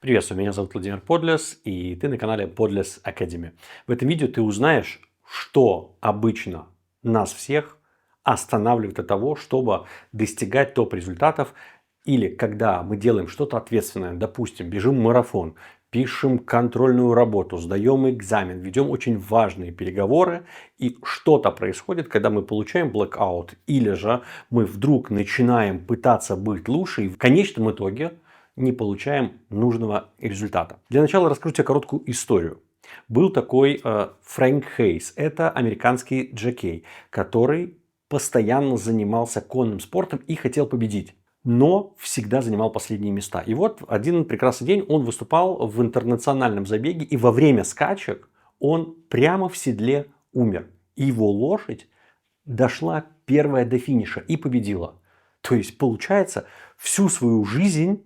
Приветствую, меня зовут Владимир Подлес, и ты на канале Poдлес Academy. В этом видео ты узнаешь, что обычно нас всех останавливает от того, чтобы достигать топ-результатов, или когда мы делаем что-то ответственное, допустим, бежим марафон, пишем контрольную работу, сдаем экзамен, ведем очень важные переговоры, и что-то происходит, когда мы получаем blackout, или же мы вдруг начинаем пытаться быть лучше, и в конечном итоге не получаем нужного результата. Для начала расскажу тебе короткую историю. Был такой Фрэнк Хейс. Это американский джокей, который постоянно занимался конным спортом и хотел победить, но всегда занимал последние места. И вот один прекрасный день он выступал в интернациональном забеге, и во время скачек он прямо в седле умер. И его лошадь дошла первая до финиша и победила. То есть, получается, всю свою жизнь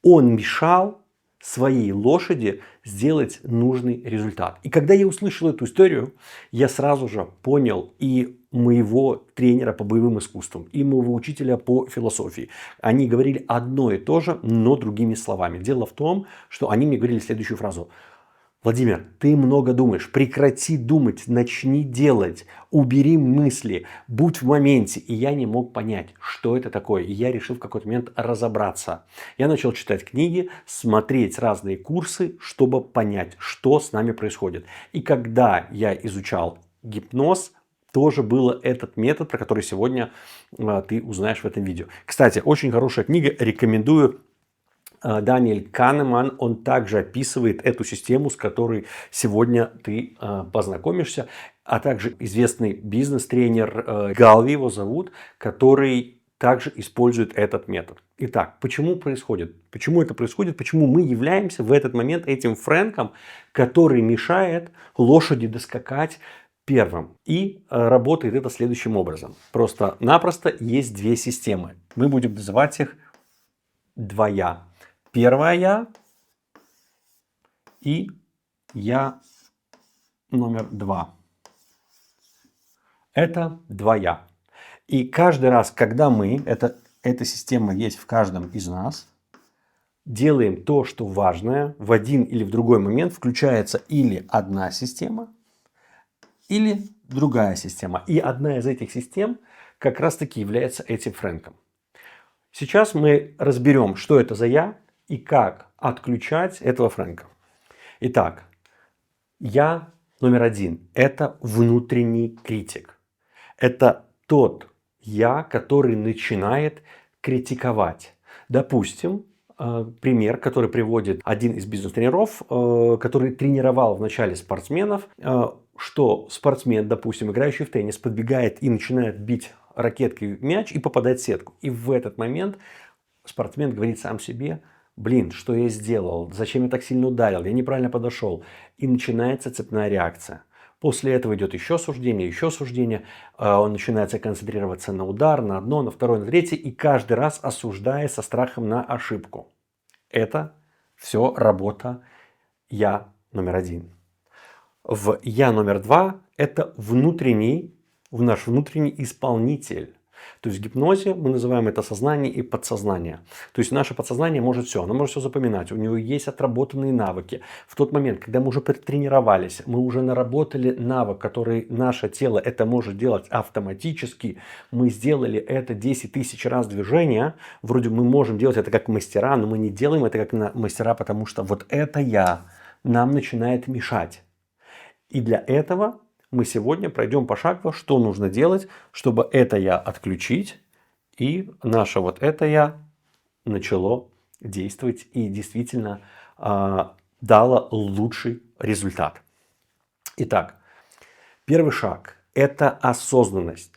он мешал своей лошади сделать нужный результат. И когда я услышал эту историю, я сразу же понял и моего тренера по боевым искусствам, и моего учителя по философии. Они говорили одно и то же, но другими словами. Дело в том, что они мне говорили следующую фразу. Владимир, ты много думаешь, прекрати думать, начни делать, убери мысли, будь в моменте. И я не мог понять, что это такое. И я решил в какой-то момент разобраться. Я начал читать книги, смотреть разные курсы, чтобы понять, что с нами происходит. И когда я изучал гипноз, тоже был этот метод, про который сегодня ты узнаешь в этом видео. Кстати, очень хорошая книга, рекомендую. Даниэль Канеман, он также описывает эту систему, с которой сегодня ты познакомишься, а также известный бизнес-тренер Галви его зовут, который также использует этот метод. Итак, почему происходит? Почему это происходит? Почему мы являемся в этот момент этим Фрэнком, который мешает лошади доскакать первым? И работает это следующим образом. Просто-напросто есть две системы. Мы будем называть их два «я». Первое «я» и «я» номер 2. Это два «я». И каждый раз, когда мы, эта система есть в каждом из нас, делаем то, что важное, в один или в другой момент включается или одна система, или другая система. И одна из этих систем как раз-таки является этим Фрэнком. Сейчас мы разберем, что это за «я» и как отключать этого Фрэнка. Итак, «я» номер 1 – это внутренний критик. Это тот «я», который начинает критиковать. Допустим, пример, который приводит один из бизнес-тренеров, который тренировал вначале спортсменов, что спортсмен, допустим, играющий в теннис, подбегает и начинает бить ракеткой мяч и попадать в сетку. И в этот момент спортсмен говорит сам себе: блин, что я сделал? Зачем я так сильно ударил? Я неправильно подошел. И начинается цепная реакция. После этого идет еще суждение. Он начинает концентрироваться на удар, на одно, на второе, на третье. И каждый раз осуждая со страхом на ошибку. Это все работа «я» номер 1. В «я» номер 2 это наш внутренний исполнитель. То есть в гипнозе мы называем это сознание и подсознание. То есть наше подсознание может все, оно может все запоминать, у него есть отработанные навыки. В тот момент, когда мы уже тренировались, мы уже наработали навык, который наше тело это может делать автоматически, мы сделали это 10 тысяч раз движения, вроде мы можем делать это как мастера, но мы не делаем это как мастера, потому что вот это «я» нам начинает мешать. И для этого мы сегодня пройдем пошагово, что нужно делать, чтобы это «я» отключить, и наше вот это «я» начало действовать и действительно дало лучший результат. Итак, первый шаг – это осознанность.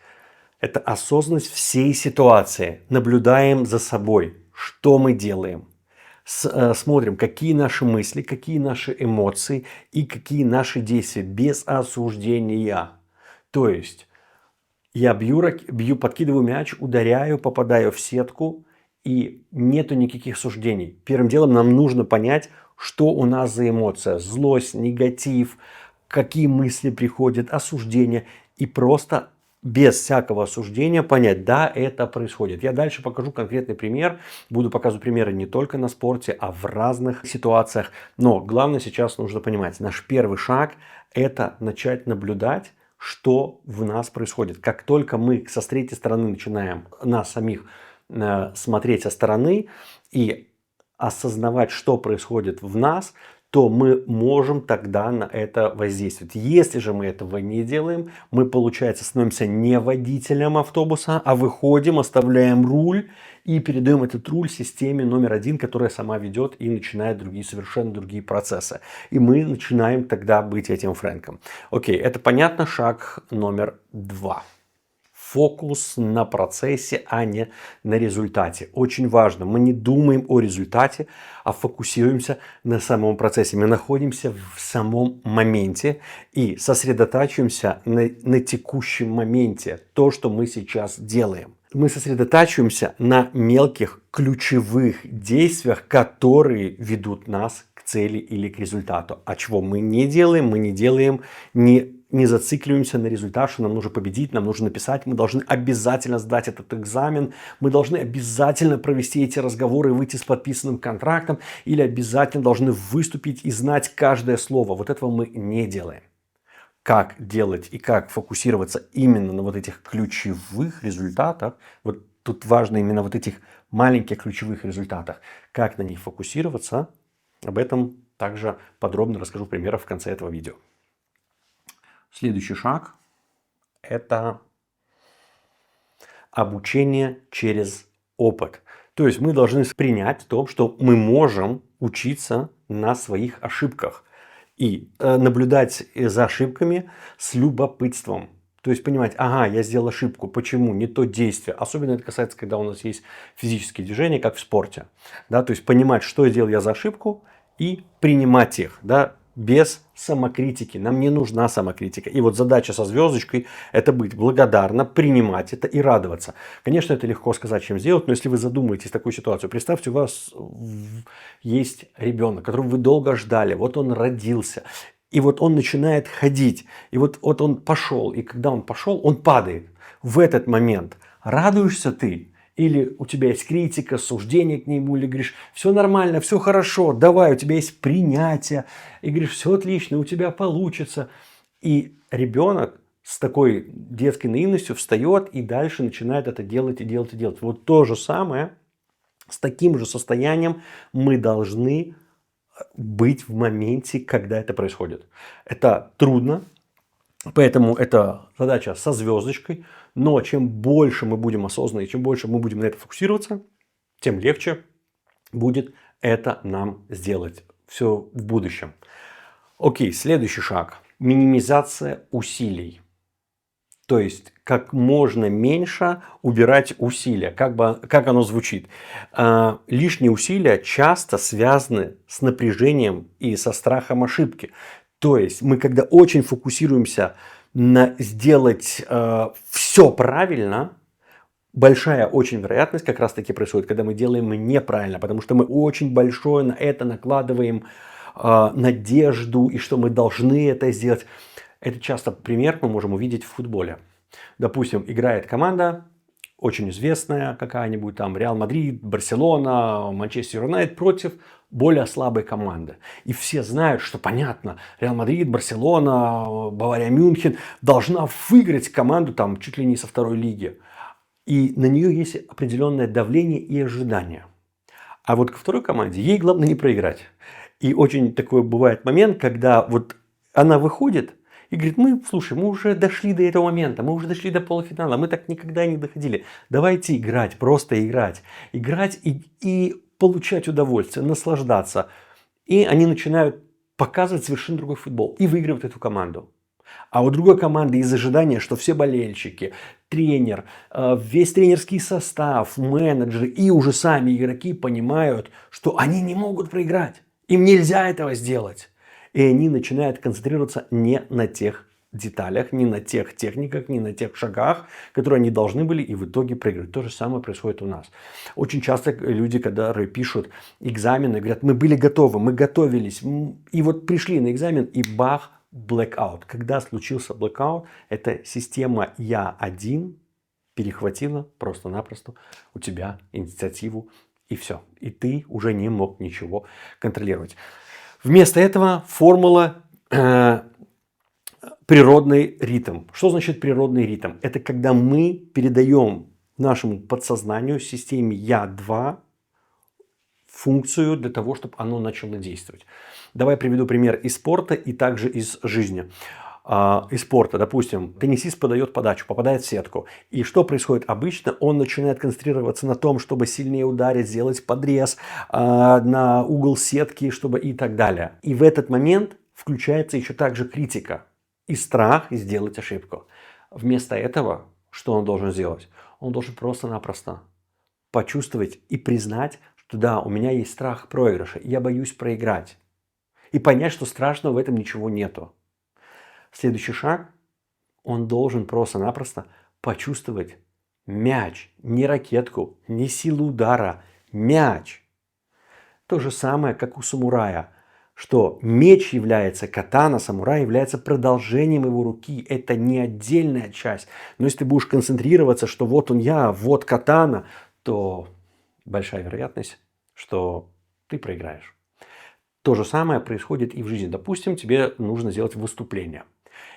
Это осознанность всей ситуации. Наблюдаем за собой, что мы делаем. Смотрим, какие наши мысли, какие наши эмоции и какие наши действия без осуждения. То есть я бью, подкидываю мяч, ударяю, попадаю в сетку, и нету никаких суждений. Первым делом нам нужно понять, что у нас за эмоция. Злость, негатив, какие мысли приходят, осуждение. И просто без всякого осуждения понять, да, это происходит. Я дальше покажу конкретный пример. Буду показывать примеры не только на спорте, а в разных ситуациях. Но главное сейчас нужно понимать, наш первый шаг – это начать наблюдать, что в нас происходит. Как только мы со третьей стороны начинаем нас самих смотреть со стороны и осознавать, что происходит в нас, то мы можем тогда на это воздействовать. Если же мы этого не делаем, мы, получается, становимся не водителем автобуса, а выходим, оставляем руль и передаем этот руль системе номер один, которая сама ведет и начинает совершенно другие процессы. И мы начинаем тогда быть этим Фрэнком. Окей, это понятно, шаг номер 2. Фокус на процессе, а не на результате. Очень важно. Мы не думаем о результате, а фокусируемся на самом процессе. Мы находимся в самом моменте и сосредотачиваемся на текущем моменте. То, что мы сейчас делаем. Мы сосредотачиваемся на мелких ключевых действиях, которые ведут нас к цели или к результату. А чего мы не делаем? Мы не зацикливаемся на результат, что нам нужно победить, нам нужно написать, мы должны обязательно сдать этот экзамен, мы должны обязательно провести эти разговоры и выйти с подписанным контрактом, или обязательно должны выступить и знать каждое слово. Вот этого мы не делаем. Как делать и как фокусироваться именно на вот этих ключевых результатах, вот тут важно именно вот этих маленьких ключевых результатах, как на них фокусироваться, об этом также подробно расскажу в примерах в конце этого видео. Следующий шаг – это обучение через опыт. То есть мы должны принять то, что мы можем учиться на своих ошибках и наблюдать за ошибками с любопытством. То есть понимать, ага, я сделал ошибку, почему, не то действие. Особенно это касается, когда у нас есть физические движения, как в спорте. Да? То есть понимать, что я делал за ошибку и принимать их, да? Без самокритики. Нам не нужна самокритика. И вот задача со звездочкой – это быть благодарна, принимать это и радоваться. Конечно, это легко сказать, чем сделать, но если вы задумаетесь в такую ситуацию, представьте, у вас есть ребенок, которого вы долго ждали, вот он родился, и вот он начинает ходить, и вот он пошел, и когда он пошел, он падает. В этот момент радуешься ты? Или у тебя есть критика, суждение к нему, или говоришь, все нормально, все хорошо, давай, у тебя есть принятие, и говоришь, все отлично, у тебя получится. И ребенок с такой детской наивностью встает и дальше начинает это делать и делать и делать. Вот то же самое, с таким же состоянием мы должны быть в моменте, когда это происходит. Это трудно. Поэтому это задача со звездочкой, но чем больше мы будем осознанны, чем больше мы будем на это фокусироваться, тем легче будет это нам сделать все в будущем. Окей, следующий шаг. Минимизация усилий. То есть как можно меньше убирать усилия. Как оно звучит? Лишние усилия часто связаны с напряжением и со страхом ошибки. То есть мы когда очень фокусируемся на сделать все правильно, большая очень вероятность как раз таки происходит, когда мы делаем неправильно, потому что мы очень большое на это накладываем надежду и что мы должны это сделать. Это часто пример мы можем увидеть в футболе. Допустим, играет команда, очень известная какая-нибудь там, Реал Мадрид, Барселона, Манчестер Юнайтед против более слабой команды. И все знают, что понятно, Реал Мадрид, Барселона, Бавария Мюнхен должна выиграть команду там чуть ли не со второй лиги. И на нее есть определенное давление и ожидание. А вот ко второй команде ей главное не проиграть. И очень такой бывает момент, когда вот она выходит и говорит, слушай, мы уже дошли до этого момента, мы уже дошли до полуфинала, мы так никогда не доходили. Давайте играть, просто играть. Играть и получать удовольствие, наслаждаться. И они начинают показывать совершенно другой футбол и выигрывают эту команду. А у другой команды из ожидания, что все болельщики, тренер, весь тренерский состав, менеджеры и уже сами игроки понимают, что они не могут проиграть. Им нельзя этого сделать. И они начинают концентрироваться не на тех деталях, не на тех техниках, не на тех шагах, которые они должны были, и в итоге проигрывают. То же самое происходит у нас. Очень часто люди, когда пишут экзамены, говорят, мы были готовы, мы готовились, и вот пришли на экзамен, и бах, blackout. Когда случился blackout, эта система «я-1» перехватила просто-напросто у тебя инициативу, и все. И ты уже не мог ничего контролировать. Вместо этого формула природный ритм. Что значит природный ритм? Это когда мы передаем нашему подсознанию, системе Я-2, функцию для того, чтобы оно начало действовать. Давай приведу пример из спорта и также из жизни. Из спорта, допустим, теннисист подает подачу, попадает в сетку. И что происходит обычно? Он начинает концентрироваться на том, чтобы сильнее ударить, сделать подрез на угол сетки, чтобы и так далее. И в этот момент включается еще также критика и страх сделать ошибку. Вместо этого, что он должен сделать? Он должен просто-напросто почувствовать и признать, что да, у меня есть страх проигрыша, я боюсь проиграть. И понять, что страшного в этом ничего нету. Следующий шаг, он должен просто-напросто почувствовать мяч, не ракетку, не силу удара, мяч. То же самое, как у самурая, что меч является, катана самурая является продолжением его руки. Это не отдельная часть. Но если ты будешь концентрироваться, что вот он я, вот катана, то большая вероятность, что ты проиграешь. То же самое происходит и в жизни. Допустим, тебе нужно сделать выступление.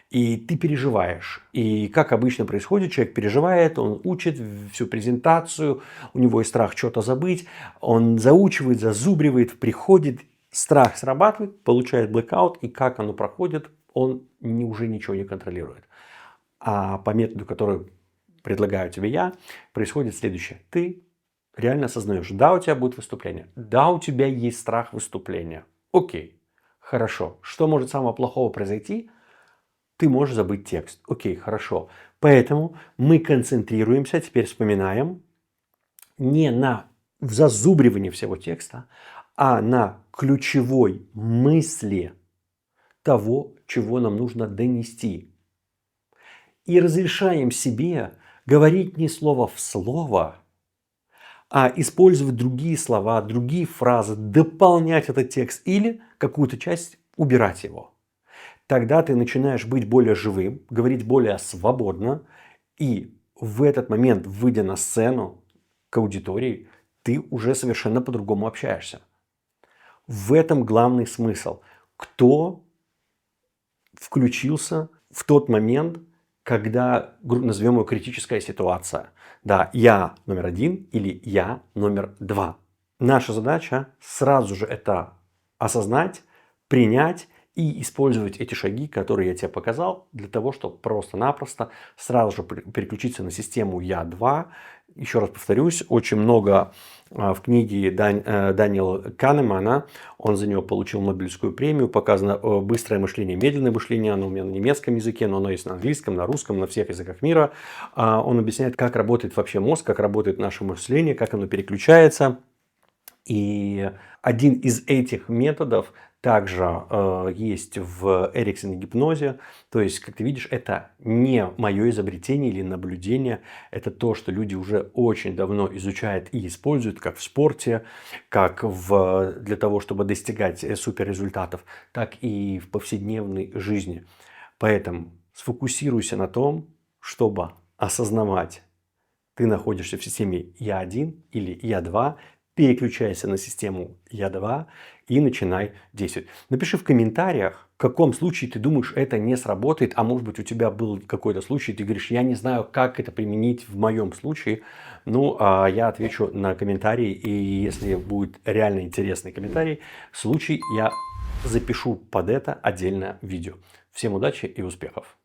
И ты переживаешь. И как обычно происходит, человек переживает, он учит всю презентацию, у него есть страх что-то забыть, он заучивает, зазубривает, приходит, страх срабатывает, получает блэкаут, и как оно проходит, он уже ничего не контролирует. А по методу, который предлагаю тебе я, происходит следующее. Ты реально осознаешь, да, у тебя будет выступление, да, у тебя есть страх выступления. Окей, хорошо. Что может самого плохого произойти? Ты можешь забыть текст. Окей, хорошо. Поэтому мы концентрируемся, теперь вспоминаем, не на зазубривании всего текста, а на ключевой мысли того, чего нам нужно донести. И разрешаем себе говорить не слово в слово, а использовать другие слова, другие фразы, дополнять этот текст или какую-то часть убирать его. Тогда ты начинаешь быть более живым, говорить более свободно, и в этот момент, выйдя на сцену к аудитории, ты уже совершенно по-другому общаешься. В этом главный смысл. Кто включился в тот момент, когда, назовем его, критическая ситуация. Да, я номер 1 или я номер 2. Наша задача сразу же это осознать, принять и использовать эти шаги, которые я тебе показал, для того, чтобы просто-напросто сразу же переключиться на систему Я-2. Еще раз повторюсь, очень много в книге Даниэла Канемана, он за него получил Нобелевскую премию, показано быстрое мышление, медленное мышление, оно у меня на немецком языке, но оно есть на английском, на русском, на всех языках мира. Он объясняет, как работает вообще мозг, как работает наше мышление, как оно переключается. И один из этих методов также есть в Эриксон гипнозе. То есть, как ты видишь, это не мое изобретение или наблюдение. Это то, что люди уже очень давно изучают и используют, как в спорте, как для того, чтобы достигать суперрезультатов, так и в повседневной жизни. Поэтому сфокусируйся на том, чтобы осознавать, ты находишься в системе Я-1 или Я-2, переключайся на систему Я-2 и начинай действовать. Напиши в комментариях, в каком случае ты думаешь, это не сработает, а может быть у тебя был какой-то случай, ты говоришь, я не знаю, как это применить в моем случае. Ну, я отвечу на комментарии, и если будет реально интересный комментарий, случай, я запишу под это отдельное видео. Всем удачи и успехов!